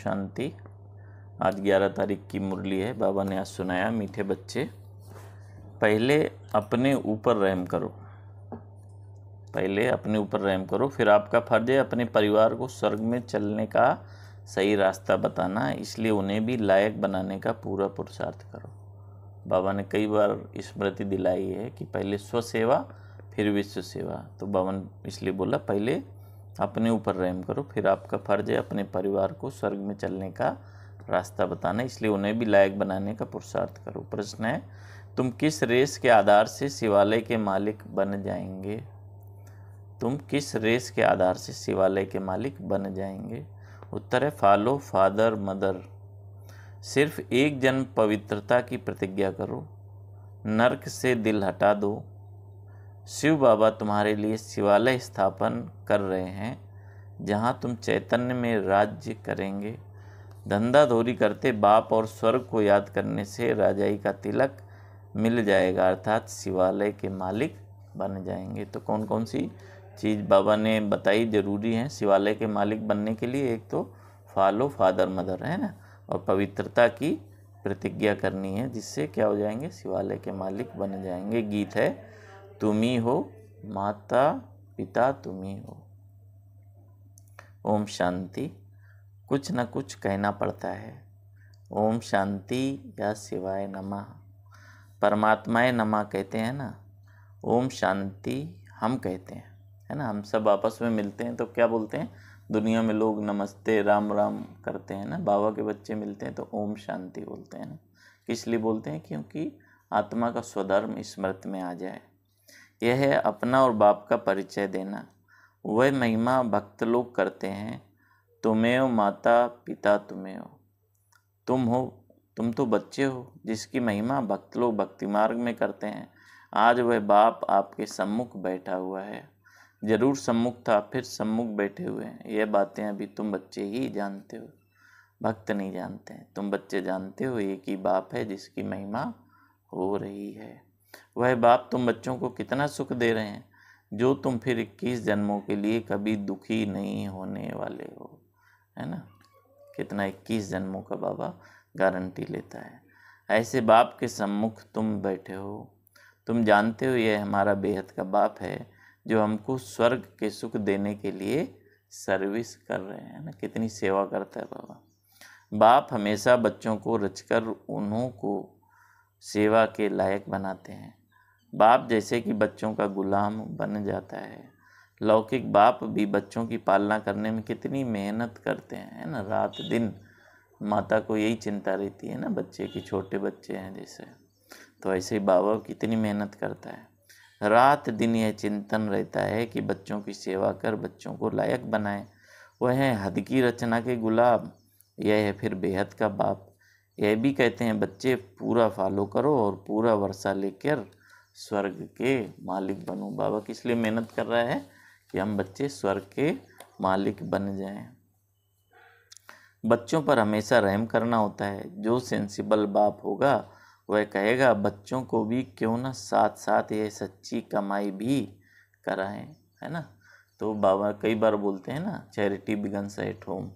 शांति। आज 11 तारीख की मुरली है। बाबा ने आज सुनाया, मीठे बच्चे पहले अपने ऊपर रहम करो, पहले अपने ऊपर रहम करो, फिर आपका फर्ज है अपने परिवार को स्वर्ग में चलने का सही रास्ता बताना, इसलिए उन्हें भी लायक बनाने का पूरा पुरुषार्थ करो। बाबा ने कई बार स्मृति दिलाई है कि पहले स्व सेवा फिर विश्व सेवा। तो बाबा ने इसलिए बोला पहले अपने ऊपर रहम करो, फिर आपका फर्ज है अपने परिवार को स्वर्ग में चलने का रास्ता बताना, इसलिए उन्हें भी लायक बनाने का पुरुषार्थ करो। प्रश्न है, तुम किस रेस के आधार से शिवालय के मालिक बन जाएंगे? तुम किस रेस के आधार से शिवालय के मालिक बन जाएंगे? उत्तर है, फॉलो फादर मदर। सिर्फ एक जन्म पवित्रता की प्रतिज्ञा करो, नरक से दिल हटा दो। शिव बाबा तुम्हारे लिए शिवालय स्थापन कर रहे हैं, जहां तुम चैतन्य में राज्य करेंगे। धंधाधोरी करते बाप और स्वर्ग को याद करने से राजाई का तिलक मिल जाएगा, अर्थात शिवालय के मालिक बन जाएंगे। तो कौन कौन सी चीज़ बाबा ने बताई जरूरी हैं शिवालय के मालिक बनने के लिए? एक तो फॉलो फादर मदर है ना, और पवित्रता की प्रतिज्ञा करनी है, जिससे क्या हो जाएंगे? शिवालय के मालिक बन जाएंगे। गीत है, तुम ही हो माता पिता तुम ही हो। ओम शांति। कुछ न कुछ कहना पड़ता है। ओम शांति या शिवाय नमः, परमात्माए नमः कहते हैं ना, ओम शांति हम कहते हैं, है ना। हम सब आपस में मिलते हैं तो क्या बोलते हैं? दुनिया में लोग नमस्ते राम राम करते हैं ना, बाबा के बच्चे मिलते हैं तो ओम शांति बोलते हैं ना। किस लिए बोलते हैं? क्योंकि आत्मा का स्वधर्म स्मृति में आ जाए। यह है अपना और बाप का परिचय देना। वह महिमा भक्त लोग करते हैं, तुम्हें माता पिता तुम्हें हो, तुम हो, तुम तो बच्चे हो, जिसकी महिमा भक्त लोग भक्ति मार्ग में करते हैं। आज वह बाप आपके सम्मुख बैठा हुआ है, जरूर सम्मुख था, फिर सम्मुख बैठे हुए हैं। यह बातें अभी तुम बच्चे ही जानते हो, भक्त नहीं जानते हैं। तुम बच्चे जानते हो एक ही बाप है जिसकी महिमा हो रही है। वह बाप तुम बच्चों को कितना सुख दे रहे हैं, जो तुम फिर 21 जन्मों के लिए कभी दुखी नहीं होने वाले हो, है ना। कितना 21 जन्मों का बाबा गारंटी लेता है। ऐसे बाप के सम्मुख तुम बैठे हो, तुम जानते हो यह हमारा बेहद का बाप है, जो हमको स्वर्ग के सुख देने के लिए सर्विस कर रहे हैं ना। कितनी सेवा करता है बाबा। बाप हमेशा बच्चों को रचकर उन्हों को सेवा के लायक बनाते हैं। बाप जैसे कि बच्चों का गुलाम बन जाता है। लौकिक बाप भी बच्चों की पालना करने में कितनी मेहनत करते हैं, है ना। रात दिन माता को यही चिंता रहती है ना, बच्चे की, छोटे बच्चे हैं जैसे, तो ऐसे ही बाबा कितनी मेहनत करता है। रात दिन यह चिंतन रहता है कि बच्चों की सेवा कर बच्चों को लायक बनाए। वह है हद की रचना के गुलाब, यह है फिर बेहद का बाप। यह भी कहते हैं बच्चे पूरा फॉलो करो और पूरा वर्षा लेकर स्वर्ग के मालिक बनो। बाबा किस लिए मेहनत कर रहा है? कि हम बच्चे स्वर्ग के मालिक बन जाएं। बच्चों पर हमेशा रहम करना होता है। जो सेंसिबल बाप होगा वह कहेगा बच्चों को भी क्यों ना साथ साथ ये सच्ची कमाई भी कराएं, है ना। तो बाबा कई बार बोलते हैं ना, चैरिटी बिगन्स एट होम,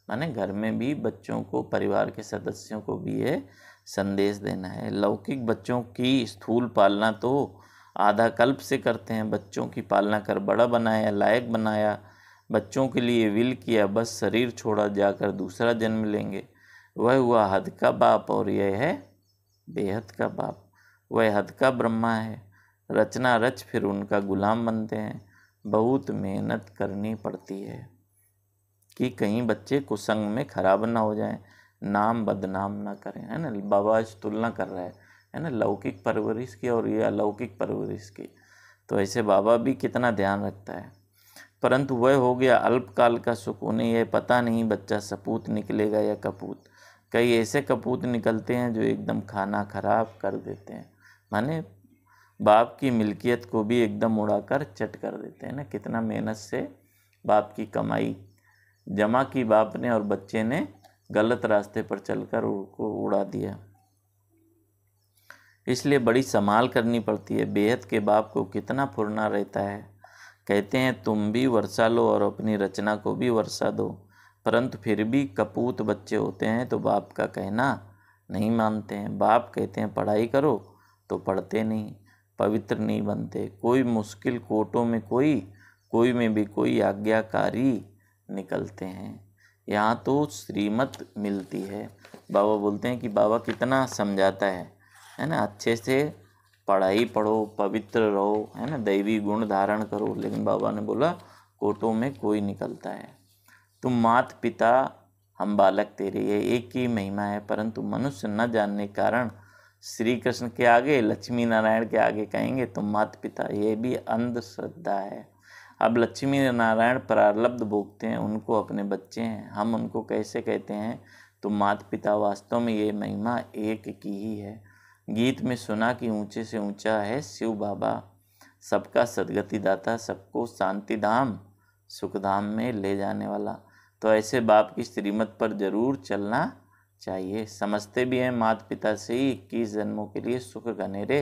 माने घर में भी बच्चों को, परिवार के सदस्यों को भी ये संदेश देना है। लौकिक बच्चों की स्थूल पालना तो आधा कल्प से करते हैं। बच्चों की पालना कर बड़ा बनाया, लायक बनाया, बच्चों के लिए विल किया, बस शरीर छोड़ा, जाकर दूसरा जन्म लेंगे। वह हुआ हद का बाप और यह है बेहद का बाप। वह हद का ब्रह्मा है, रचना रच फिर उनका गुलाम बनते हैं। बहुत मेहनत करनी पड़ती है कि कहीं बच्चे कुसंग में खराब ना हो जाएं, नाम बदनाम ना करें, है ना। बाबा आज तुलना कर रहा है ना, लौकिक परवरिश की और ये अलौकिक परवरिश की। तो ऐसे बाबा भी कितना ध्यान रखता है। परंतु वह हो गया अल्पकाल का सुख। उन्हें यह पता नहीं बच्चा सपूत निकलेगा या कपूत। कई ऐसे कपूत निकलते हैं जो एकदम खाना खराब कर देते हैं, माने बाप की मिल्कियत को भी एकदम उड़ाकर चट कर देते हैं ना। कितना मेहनत से बाप की कमाई जमा की बाप ने, और बच्चे ने गलत रास्ते पर चलकर उनको उड़ा दिया। इसलिए बड़ी संभाल करनी पड़ती है। बेहद के बाप को कितना फुरना रहता है। कहते हैं तुम भी वर्षा लो और अपनी रचना को भी वर्षा दो। परंतु फिर भी कपूत बच्चे होते हैं तो बाप का कहना नहीं मानते हैं। बाप कहते हैं पढ़ाई करो तो पढ़ते नहीं, पवित्र नहीं बनते। कोई मुश्किल कोटों में कोई में भी कोई आज्ञाकारी निकलते हैं। यहाँ तो श्रीमत मिलती है। बाबा बोलते हैं कि बाबा कितना समझाता है ना, अच्छे से पढ़ाई पढ़ो, पवित्र रहो, है ना, दैवी गुण धारण करो। लेकिन बाबा ने बोला कोटों में कोई निकलता है। तुम मात पिता हम बालक तेरे, ये एक ही महिमा है, परंतु मनुष्य न जानने के कारण श्री कृष्ण के आगे, लक्ष्मी नारायण के आगे कहेंगे तुम मात पिता, ये भी अंधश्रद्धा है। अब लक्ष्मी नारायण प्रारब्ध भोगते हैं, उनको अपने बच्चे हैं, हम उनको कैसे कहते हैं तुम मात पिता। वास्तव में ये महिमा एक की ही है। गीत में सुना कि ऊंचे से ऊंचा है शिव बाबा, सबका सदगति दाता, सबको शांति धाम सुखधाम में ले जाने वाला। तो ऐसे बाप की श्रीमत पर जरूर चलना चाहिए। समझते भी हैं माता पिता से ही 21 जन्मों के लिए सुख घनेरे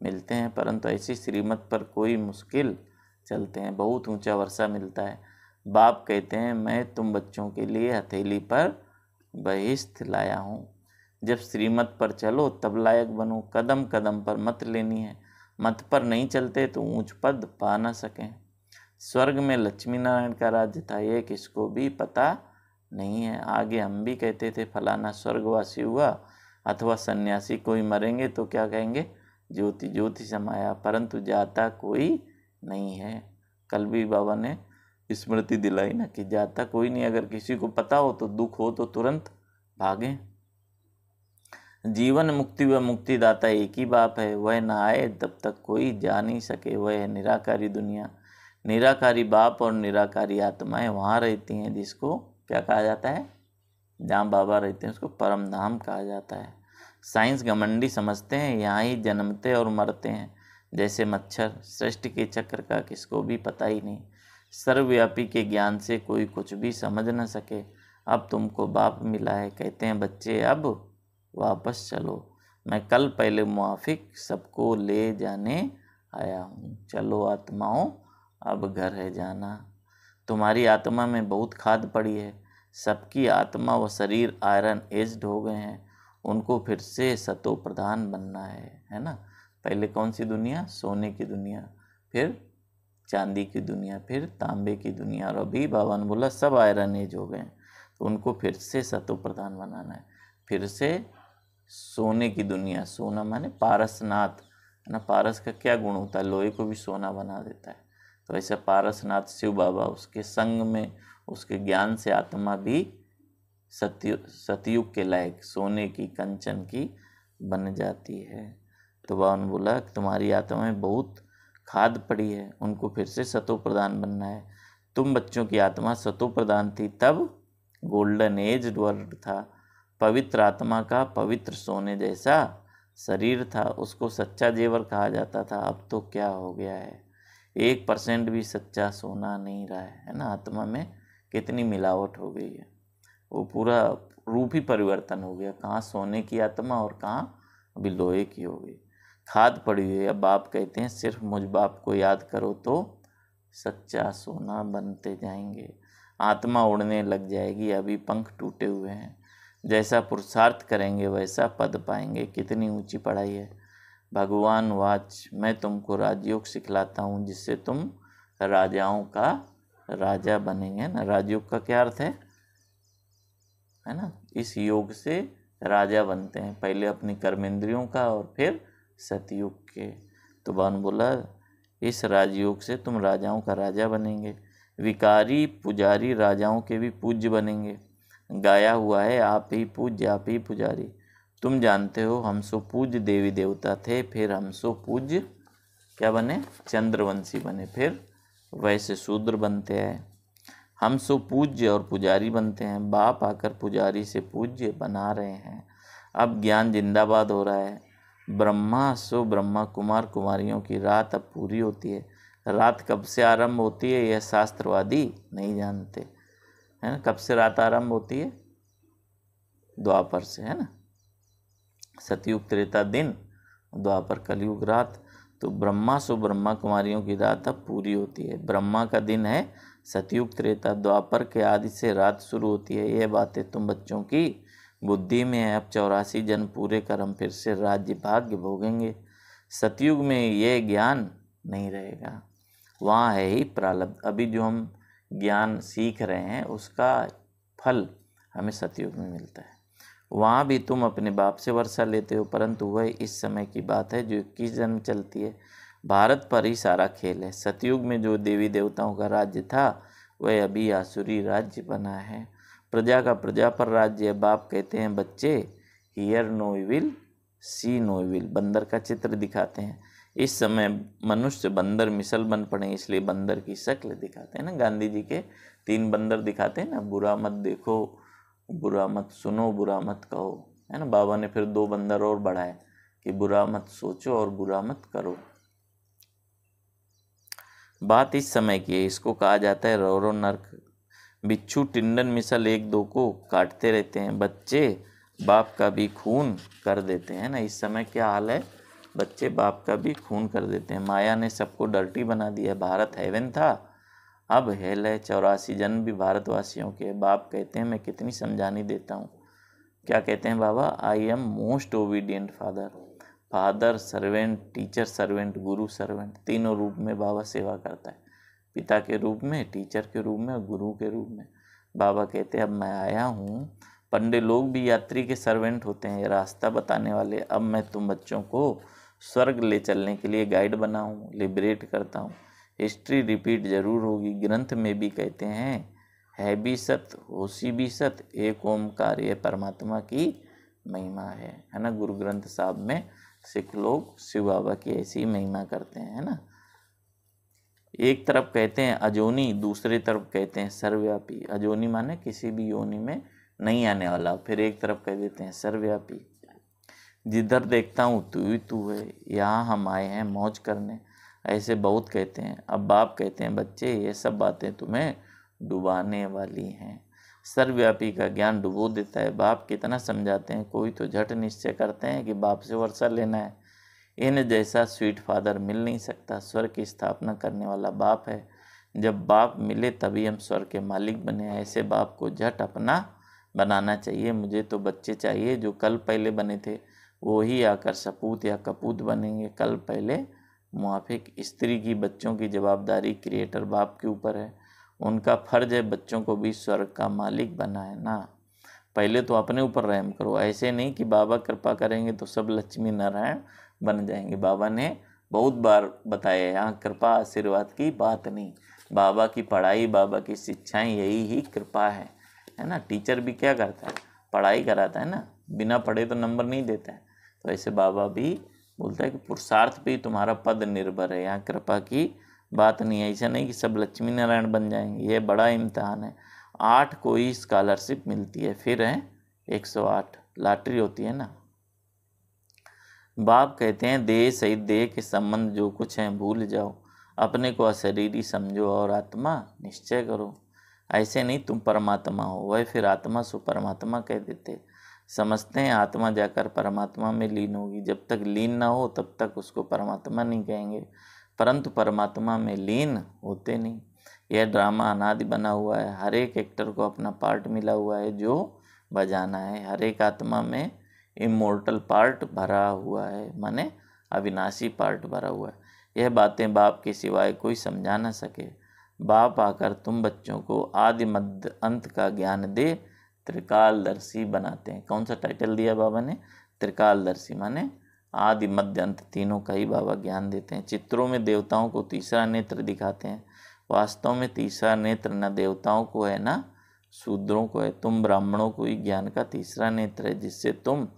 मिलते हैं, परंतु ऐसी श्रीमत पर कोई मुश्किल चलते हैं, बहुत ऊंचा वर्षा मिलता है। बाप कहते हैं मैं तुम बच्चों के लिए हथेली पर बहिष्ठ लाया हूँ। जब श्रीमत पर चलो तब लायक बनो, कदम कदम पर मत लेनी है, मत पर नहीं चलते तो ऊंच पद पा न सकें। स्वर्ग में लक्ष्मी नारायण का राज्य था, ये किसको भी पता नहीं है। आगे हम भी कहते थे फलाना स्वर्गवासी हुआ, अथवा सन्यासी कोई मरेंगे तो क्या कहेंगे ज्योति ज्योति समाया, परंतु जाता कोई नहीं है। कल भी बाबा ने स्मृति दिलाई ना कि जाता कोई नहीं। अगर किसी को पता हो तो दुख हो तो तुरंत भागें। जीवन मुक्ति व मुक्तिदाता एक ही बाप है, वह ना आए तब तक कोई जा नहीं सके। वह है निराकारी दुनिया। निराकारी बाप और निराकारी आत्माएं वहाँ रहती हैं जिसको क्या कहा जाता है, जहाँ बाबा रहते हैं उसको परम धाम कहा जाता है। साइंस घमंडी समझते हैं यहाँ ही जन्मते और मरते हैं जैसे मच्छर, सृष्टि के चक्र का किसको भी पता ही नहीं। सर्वव्यापी के ज्ञान से कोई कुछ भी समझ न सके। अब तुमको बाप मिला है, कहते हैं बच्चे अब वापस चलो, मैं कल पहले मुआफिक सबको ले जाने आया हूँ। चलो आत्माओं अब घर है जाना। तुम्हारी आत्मा में बहुत खाद पड़ी है। सबकी आत्मा व शरीर आयरन एज्ड हो गए हैं, उनको फिर से सतो प्रधान बनना है ना। पहले कौन सी दुनिया, सोने की दुनिया, फिर चांदी की दुनिया, फिर तांबे की दुनिया, और अभी बाबा ने बोला सब आयरन एज हो गए, तो उनको फिर से सतो प्रधान बनाना है। फिर से सोने की दुनिया, सोना माने पारसनाथ है ना। पारस का क्या गुण होता है, लोहे को भी सोना बना देता है। तो ऐसे पारसनाथ शिव बाबा, उसके संग में, उसके ज्ञान से आत्मा भी सतयुग के लायक सोने की, कंचन की बन जाती है। तो बाबा ने बोला तुम्हारी आत्मा में बहुत खाद पड़ी है, उनको फिर से सतो प्रधान बनना है। तुम बच्चों की आत्मा सतो प्रधान थी, तब गोल्डन एज वर्ल्ड था। पवित्र आत्मा का पवित्र सोने जैसा शरीर था, उसको सच्चा जेवर कहा जाता था। अब तो क्या हो गया है, 1% भी सच्चा सोना नहीं रहा है ना। आत्मा में कितनी मिलावट हो गई है, वो पूरा रूप ही परिवर्तन हो गया। कहाँ सोने की आत्मा और कहाँ अभी लोहे की हो गई, खाद पड़ी हुई है। अब बाप कहते हैं सिर्फ मुझ बाप को याद करो तो सच्चा सोना बनते जाएंगे, आत्मा उड़ने लग जाएगी। अभी पंख टूटे हुए हैं, जैसा पुरुषार्थ करेंगे वैसा पद पाएंगे। कितनी ऊंची पढ़ाई है। भगवान वाच, मैं तुमको राजयोग सिखलाता हूँ जिससे तुम राजाओं का राजा बनेंगे ना। राजयोग का क्या अर्थ है ना। इस योग से राजा बनते हैं, पहले अपनी कर्मेंद्रियों का और फिर सतयुग के। तो बान बोला इस राजयोग से तुम राजाओं का राजा बनेंगे। विकारी पुजारी राजाओं के भी पूज्य बनेंगे। गाया हुआ है आप ही पूज्य आप ही पुजारी। तुम जानते हो हम सो पूज्य देवी देवता थे, फिर हम सो पूज्य क्या बने, चंद्रवंशी बने, फिर वैसे शूद्र बनते हैं। हम सो पूज्य और पुजारी बनते हैं, बाप आकर पुजारी से पूज्य बना रहे हैं। अब ज्ञान जिंदाबाद हो रहा है। ब्रह्मा सो ब्रह्मा कुमार कुमारियों की रात अब पूरी होती है। रात कब से आरंभ होती है यह शास्त्रवादी नहीं जानते, है ना। कब से रात आरंभ होती है, द्वापर से, है ना। सतयुग त्रेता दिन, द्वापर कलयुग रात। तो ब्रह्मा सो ब्रह्मा कुमारियों की रात अब पूरी होती है। ब्रह्मा का दिन है सतयुग त्रेता, द्वापर के आदि से रात शुरू होती है। यह बातें तुम बच्चों की बुद्धि में है। अब 84 जन्म पूरे कर हम फिर से राज्य भाग्य भोगेंगे। सतयुग में यह ज्ञान नहीं रहेगा, वहाँ है ही प्रारब्ध। अभी जो हम ज्ञान सीख रहे हैं उसका फल हमें सतयुग में मिलता है। वहाँ भी तुम अपने बाप से वर्षा लेते हो, परंतु वह इस समय की बात है जो 21 जन्म चलती है। भारत पर ही सारा खेल है। सतयुग में जो देवी देवताओं का राज्य था वह अभी आसुरी राज्य बना है। प्रजा का प्रजा पर राज्य है। बाप कहते हैं बच्चे hear no evil see no evil, बंदर का चित्र दिखाते हैं। इस समय मनुष्य बंदर मिसल बन पड़े, इसलिए बंदर की शक्ल दिखाते हैं ना। गांधी जी के 3 बंदर दिखाते हैं ना, बुरा मत देखो, बुरा मत सुनो, बुरा मत कहो, है ना। बाबा ने फिर 2 बंदर और बढ़ाए कि बुरा मत सोचो और बुरा मत करो। बात इस समय की है, इसको कहा जाता है रौरो नर्क। बिच्छू टिंडन मिसल एक दो को काटते रहते हैं, बच्चे बाप का भी खून कर देते हैं ना। इस समय क्या हाल है, बच्चे बाप का भी खून कर देते हैं। माया ने सबको डर्टी बना दिया। भारत हेवन था, अब हेल है। 84 जन्म भी भारतवासियों के। बाप कहते हैं मैं कितनी समझानी देता हूँ। क्या कहते हैं बाबा, I am most obedient father. Father servant, teacher servant, guru servant, तीनों रूप में बाबा सेवा करता है। पिता के रूप में, टीचर के रूप में और गुरु के रूप में। बाबा कहते हैं अब मैं आया हूँ। पंडित लोग भी यात्री के सर्वेंट होते हैं, रास्ता बताने वाले। अब मैं तुम बच्चों को स्वर्ग ले चलने के लिए गाइड बना हूँ, लिबरेट करता हूँ। हिस्ट्री रिपीट जरूर होगी। ग्रंथ में भी कहते हैं है भी सत, होशी भी सत, एक ओमकार ये परमात्मा की महिमा है ना। गुरु ग्रंथ साहब में सिख लोग शिव बाबा की ऐसी महिमा करते हैं, है ना। एक तरफ कहते हैं अजोनी, दूसरी तरफ कहते हैं सर्वव्यापी। अजोनी माने किसी भी योनि में नहीं आने वाला, फिर एक तरफ कह देते हैं सर्वव्यापी। जिधर देखता हूँ तू ही तू है, यहाँ हम आए हैं मौज करने, ऐसे बहुत कहते हैं। अब बाप कहते हैं बच्चे ये सब बातें तुम्हें डुबाने वाली हैं। सर्वव्यापी का ज्ञान डुबो देता है। बाप कितना समझाते हैं, कोई तो झट निश्चय करते हैं कि बाप से वर्षा लेना है। इन जैसा स्वीट फादर मिल नहीं सकता। स्वर्ग की स्थापना करने वाला बाप है। जब बाप मिले तभी हम स्वर्ग के मालिक बने। ऐसे बाप को झट अपना बनाना चाहिए। मुझे तो बच्चे चाहिए जो कल पहले बने थे, वो ही आकर सपूत या कपूत बनेंगे। कल पहले मुआफिक स्त्री की बच्चों की जवाबदारी क्रिएटर बाप के ऊपर है। उनका फर्ज है बच्चों को भी स्वर्ग का मालिक बनाना। पहले तो अपने ऊपर रहम करो। ऐसे नहीं कि बाबा कृपा करेंगे तो सब लक्ष्मी नारायण बन जाएंगे। बाबा ने बहुत बार बताया यहाँ कृपा आशीर्वाद की बात नहीं। बाबा की पढ़ाई, बाबा की शिक्षाएं, यही ही कृपा है ना। टीचर भी क्या करता है, पढ़ाई कराता है ना, बिना पढ़े तो नंबर नहीं देता है। तो ऐसे बाबा भी बोलता है कि पुरुषार्थ पे तुम्हारा पद निर्भर है, यहाँ कृपा की बात नहीं है। ऐसा नहीं कि सब लक्ष्मी नारायण बन जाएंगे, ये बड़ा इम्तहान है। 8 को ही स्कॉलरशिप मिलती है, फिर है 108 लॉटरी होती है ना। बाप कहते हैं देह सहित देह के संबंध जो कुछ हैं भूल जाओ, अपने को अशरीरी समझो और आत्मा निश्चय करो। ऐसे नहीं तुम परमात्मा हो, वह फिर आत्मा सो परमात्मा कह देते। समझते हैं आत्मा जाकर परमात्मा में लीन होगी। जब तक लीन ना हो तब तक उसको परमात्मा नहीं कहेंगे, परंतु परमात्मा में लीन होते नहीं। यह ड्रामा अनादि बना हुआ है। हर एक एक्टर को अपना पार्ट मिला हुआ है जो बजाना है। हर एक आत्मा में इमोर्टल पार्ट भरा हुआ है, माने अविनाशी पार्ट भरा हुआ है। यह बातें बाप के सिवाय कोई समझा न सके। बाप आकर तुम बच्चों को आदि मध्य अंत का ज्ञान दे त्रिकालदर्शी बनाते हैं। कौन सा टाइटल दिया बाबा ने, त्रिकालदर्शी, माने आदि मध्य अंत तीनों का ही बाबा ज्ञान देते हैं। चित्रों में देवताओं को तीसरा नेत्र दिखाते हैं, वास्तव में तीसरा नेत्र न देवताओं को है ना शूद्रों को है। तुम ब्राह्मणों को ही ज्ञान का तीसरा नेत्र है, जिससे तुम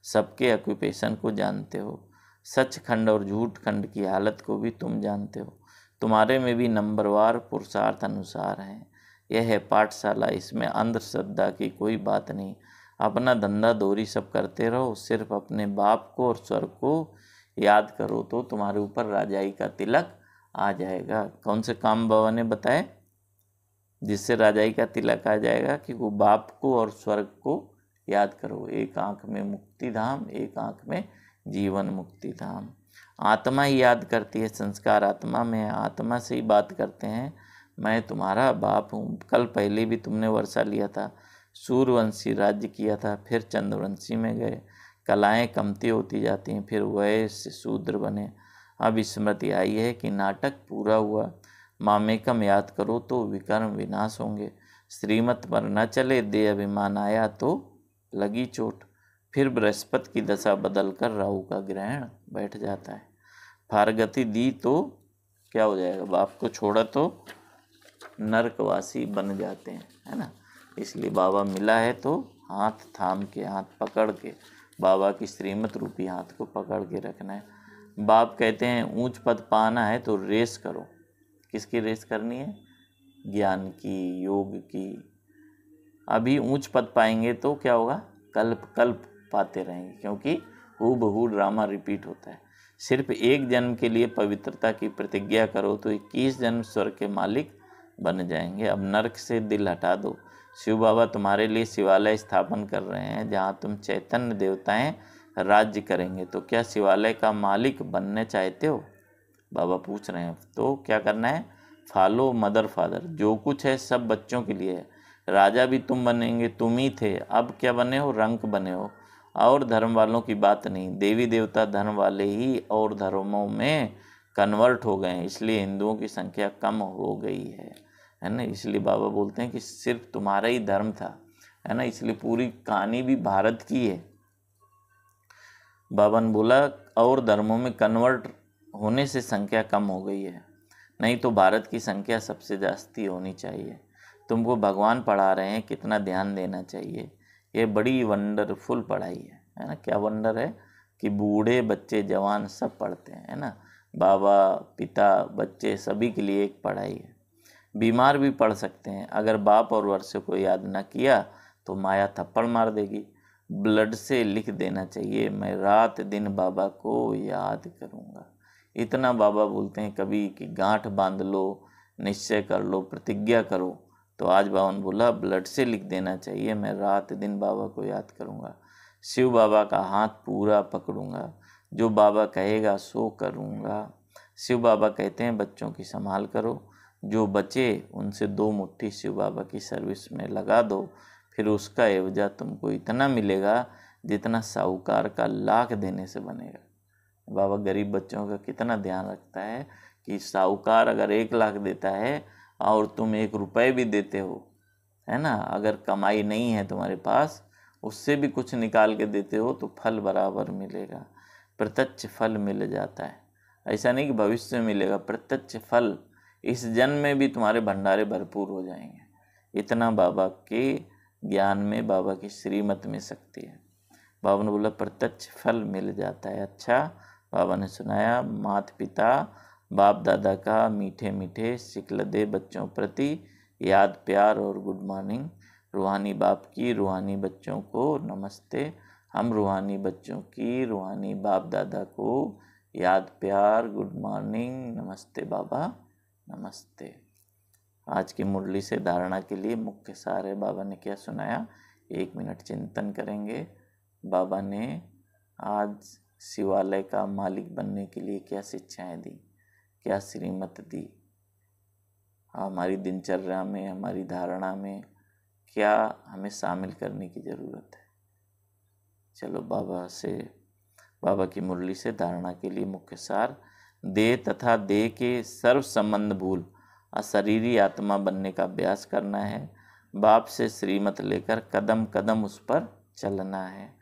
सबके ऑक्यूपेशन को जानते हो। सच खंड और झूठ खंड की हालत को भी तुम जानते हो। तुम्हारे में भी नंबरवार पुरुषार्थ अनुसार हैं। यह है पाठशाला, इसमें अंधश्रद्धा की कोई बात नहीं। अपना धंधा दोरी सब करते रहो, सिर्फ अपने बाप को और स्वर्ग को याद करो तो तुम्हारे ऊपर राजाई का तिलक आ जाएगा। कौन से काम बाबा ने बताए जिससे राजाई का तिलक आ जाएगा, कि वो बाप को और स्वर्ग को याद करो। एक आंख में मुक्ति धाम, एक आंख में जीवन मुक्ति धाम। आत्मा ही याद करती है, संस्कार आत्मा में है, आत्मा से ही बात करते हैं। मैं तुम्हारा बाप हूँ, कल पहले भी तुमने वर्षा लिया था, सूर्यवंशी राज्य किया था, फिर चंद्रवंशी में गए, कलाएं कमती होती जाती हैं, फिर वैश्य शूद्र बने। अब स्मृति आई है कि नाटक पूरा हुआ, मामेकम याद करो तो विकर्म विनाश होंगे। श्रीमत पर न चले, दे अभिमान आया तो लगी चोट। फिर बृहस्पति की दशा बदल कर राहु का ग्रहण बैठ जाता है। फारगति दी तो क्या हो जाएगा, बाप को छोड़ा तो नरकवासी बन जाते हैं, है ना। इसलिए बाबा मिला है तो हाथ थाम के, हाथ पकड़ के, बाबा की श्रीमत रूपी हाथ को पकड़ के रखना है। बाप कहते हैं ऊंच पद पाना है तो रेस करो। किसकी रेस करनी है? ज्ञान की, योग की। अभी ऊंच पद पाएंगे तो क्या होगा, कल्प कल्प पाते रहेंगे, क्योंकि हूबहू ड्रामा रिपीट होता है। सिर्फ एक जन्म के लिए पवित्रता की प्रतिज्ञा करो तो 21 जन्म स्वर्ग के मालिक बन जाएंगे। अब नरक से दिल हटा दो। शिव बाबा तुम्हारे लिए शिवालय स्थापन कर रहे हैं जहाँ तुम चैतन्य देवताएं राज्य करेंगे। तो क्या शिवालय का मालिक बनने चाहते हो? बाबा पूछ रहे हैं। तो क्या करना है? Follow mother father. जो कुछ है सब बच्चों के लिए है। राजा भी तुम बनेंगे, तुम ही थे, अब क्या बने हो? रंक बने हो। और धर्म वालों की बात नहीं, देवी देवता धर्म वाले ही और धर्मों में कन्वर्ट हो गए हैं, इसलिए हिंदुओं की संख्या कम हो गई है ना। इसलिए बाबा बोलते हैं कि सिर्फ तुम्हारा ही धर्म था, है ना, इसलिए पूरी कहानी भी भारत की है। बाबा ने बोला और धर्मों में कन्वर्ट होने से संख्या कम हो गई है, नहीं तो भारत की संख्या सबसे जास्ती होनी चाहिए। तुमको भगवान पढ़ा रहे हैं, कितना ध्यान देना चाहिए। ये बड़ी वंडरफुल पढ़ाई है ना। क्या वंडर है कि बूढ़े बच्चे जवान सब पढ़ते हैं, है ना। बाबा पिता बच्चे सभी के लिए एक पढ़ाई है। बीमार भी पढ़ सकते हैं। अगर बाप और वर्षों को याद न किया तो माया थप्पड़ मार देगी। ब्लड से लिख देना चाहिए, मैं रात दिन बाबा को याद करूँगा। इतना बाबा बोलते हैं कभी कि गांठ बांध लो, निश्चय कर लो, प्रतिज्ञा करो। तो आज बाबा ने बोला ब्लड से लिख देना चाहिए, मैं रात दिन बाबा को याद करूँगा, शिव बाबा का हाथ पूरा पकड़ूंगा, जो बाबा कहेगा सो करूँगा। शिव बाबा कहते हैं बच्चों की संभाल करो, जो बचे उनसे 2 मुट्ठी शिव बाबा की सर्विस में लगा दो, फिर उसका एवजा तुमको इतना मिलेगा जितना साहूकार का लाख देने से बनेगा। बाबा गरीब बच्चों का कितना ध्यान रखता है कि साहूकार अगर 1 लाख देता है और तुम 1 रुपये भी देते हो, है ना, अगर कमाई नहीं है तुम्हारे पास, उससे भी कुछ निकाल के देते हो तो फल बराबर मिलेगा। प्रत्यक्ष फल मिल जाता है। ऐसा नहीं कि भविष्य में मिलेगा, प्रत्यक्ष फल इस जन्म में भी तुम्हारे भंडारे भरपूर हो जाएंगे। इतना बाबा के ज्ञान में, बाबा की श्रीमत में शक्ति है। बाबा ने बोला प्रत्यक्ष फल मिल जाता है। अच्छा, बाबा ने सुनाया माता पिता बाप दादा का मीठे मीठे शिकल दे बच्चों प्रति याद प्यार और गुड मॉर्निंग। रूहानी बाप की रूहानी बच्चों को नमस्ते। हम रूहानी बच्चों की रूहानी बाप दादा को याद प्यार गुड मॉर्निंग, नमस्ते बाबा, नमस्ते। आज की मुरली से धारणा के लिए मुख्य सार है। बाबा ने क्या सुनाया, 1 मिनट चिंतन करेंगे। बाबा ने आज शिवालय का मालिक बनने के लिए क्या शिक्षाएं दी, क्या श्रीमत दी, हमारी दिनचर्या में, हमारी धारणा में क्या हमें शामिल करने की ज़रूरत है। चलो बाबा की मुरली से धारणा के लिए मुख्य सार। देह तथा देह के सर्व संबंध भूल अशरीरी आत्मा बनने का अभ्यास करना है। बाप से श्रीमत लेकर कदम कदम उस पर चलना है।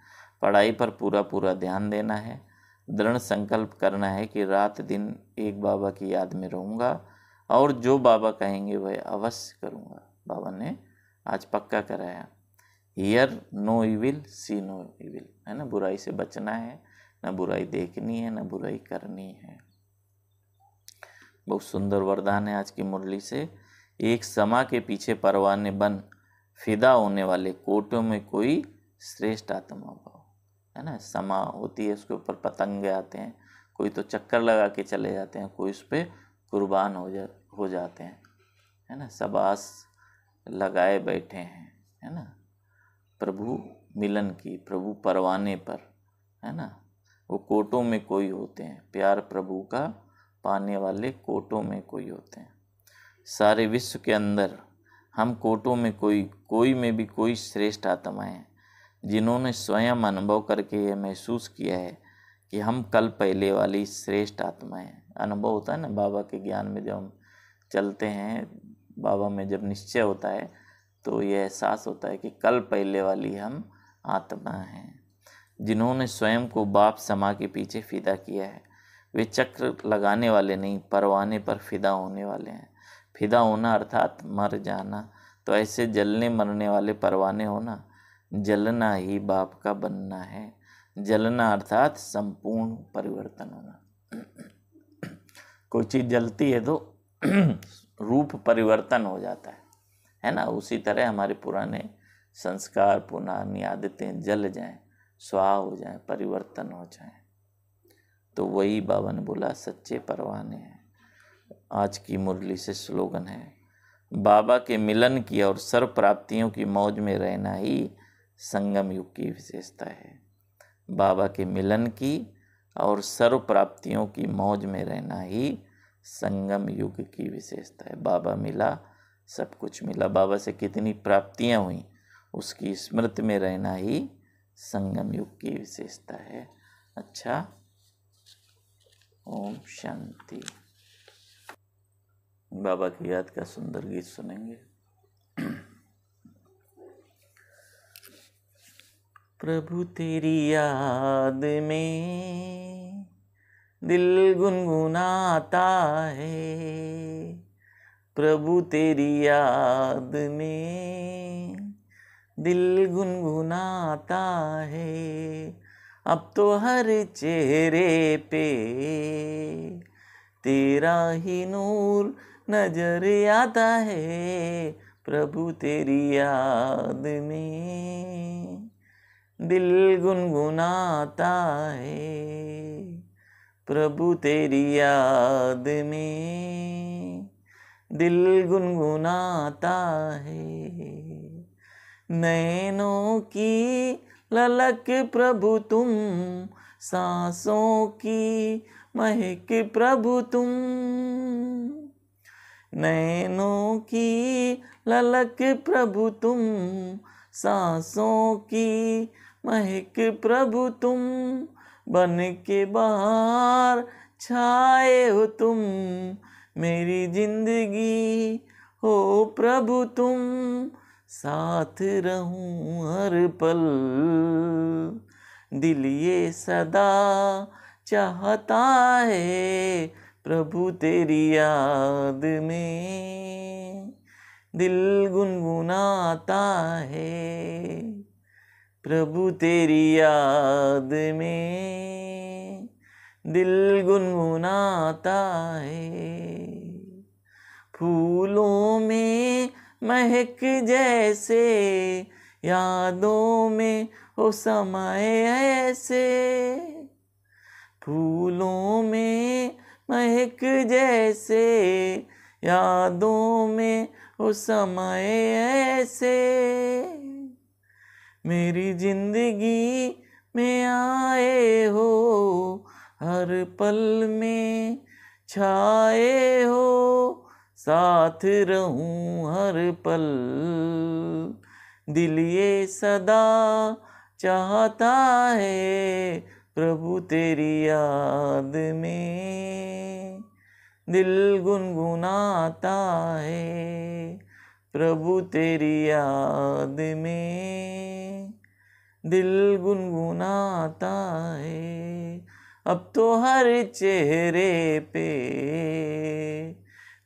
पढ़ाई पर पूरा पूरा ध्यान देना है। दृढ़ संकल्प करना है कि रात दिन एक बाबा की याद में रहूँगा और जो बाबा कहेंगे वह अवश्य करूँगा। बाबा ने आज पक्का कराया, hear no evil see no evil, है ना। बुराई से बचना है, ना बुराई देखनी है, ना बुराई करनी है। बहुत सुंदर वरदान है आज की मुरली से। एक समा के पीछे परवाने बन फिदा होने वाले कोटों में कोई श्रेष्ठ आत्मा भाव, है ना। समा होती है, उसके ऊपर पतंगे आते हैं, कोई तो चक्कर लगा के चले जाते हैं, कोई उस पर कुर्बान हो जाते हैं, है ना। सब आस लगाए बैठे हैं, है ना, प्रभु मिलन की, प्रभु परवाने पर, है ना। वो कोटों में कोई होते हैं। प्यार प्रभु का पाने वाले कोटों में कोई होते हैं। सारे विश्व के अंदर हम कोटों में कोई में भी कोई श्रेष्ठ आत्माएं हैं, जिन्होंने स्वयं अनुभव करके ये महसूस किया है कि हम कल पहले वाली श्रेष्ठ आत्माएं हैं। अनुभव होता है ना बाबा के ज्ञान में, जब हम चलते हैं, बाबा में जब निश्चय होता है तो ये एहसास होता है कि कल पहले वाली हम आत्मा हैं, जिन्होंने स्वयं को बाप समा के पीछे फिदा किया है। वे चक्र लगाने वाले नहीं, परवाने पर फिदा होने वाले हैं। फिदा होना अर्थात मर जाना, तो ऐसे जलने मरने वाले परवाने होना, जलना ही बाप का बनना है। जलना अर्थात संपूर्ण परिवर्तन होना। कोई चीज़ जलती है तो रूप परिवर्तन हो जाता है ना। उसी तरह हमारे पुराने संस्कार, पुरानी आदतें जल जाएं, स्वाह हो जाएं, परिवर्तन हो जाएं, तो वही बाबा ने बोला सच्चे परवाने हैं। आज की मुरली से स्लोगन है, बाबा के मिलन की और सर्व प्राप्तियों की मौज में रहना ही संगम युग की विशेषता है। बाबा के मिलन की और सर्व प्राप्तियों की मौज में रहना ही संगम युग की विशेषता है। बाबा मिला, सब कुछ मिला। बाबा से कितनी प्राप्तियां हुई, उसकी स्मृति में रहना ही संगम युग की विशेषता है। अच्छा, ओम शांति। बाबा की याद का सुंदर गीत सुनेंगे। प्रभु तेरी याद में दिल गुनगुनाता है, प्रभु तेरी याद में दिल गुनगुनाता है। अब तो हर चेहरे पे तेरा ही नूर नजर आता है, प्रभु तेरी याद में दिल गुनगुनाता है, प्रभु तेरी याद में दिल गुनगुनाता है। नैनों की ललक प्रभु तुम, सांसों की महक प्रभु तुम, नैनों की ललक प्रभु तुम, सांसों की महक प्रभु तुम, बन के बाहर छाए हो तुम, मेरी जिंदगी हो प्रभु तुम, साथ रहूं हर पल, दिल ये सदा चाहता है, प्रभु तेरी याद में दिल गुनगुनाता है, प्रभु तेरी याद में दिल गुनगुनाता है। फूलों में महक जैसे, यादों में हो समाए ऐसे, फूलों में महक जैसे, यादों में हो समाए ऐसे, मेरी जिंदगी में आए हो, हर पल में छाए हो, साथ रहूं हर पल, दिल ये सदा चाहता है, प्रभु तेरी याद में दिल गुनगुनाता है, प्रभु तेरी याद में दिल गुनगुनाता है। अब तो हर चेहरे पे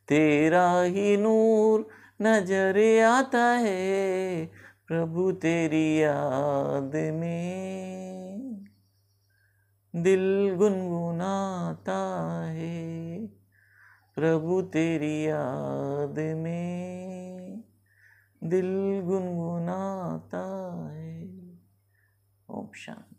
तेरा ही नूर नजर आता है, प्रभु तेरी याद में दिल गुनगुनाता है, प्रभु तेरी याद में दिल गुनगुनाता है। ओम शांति।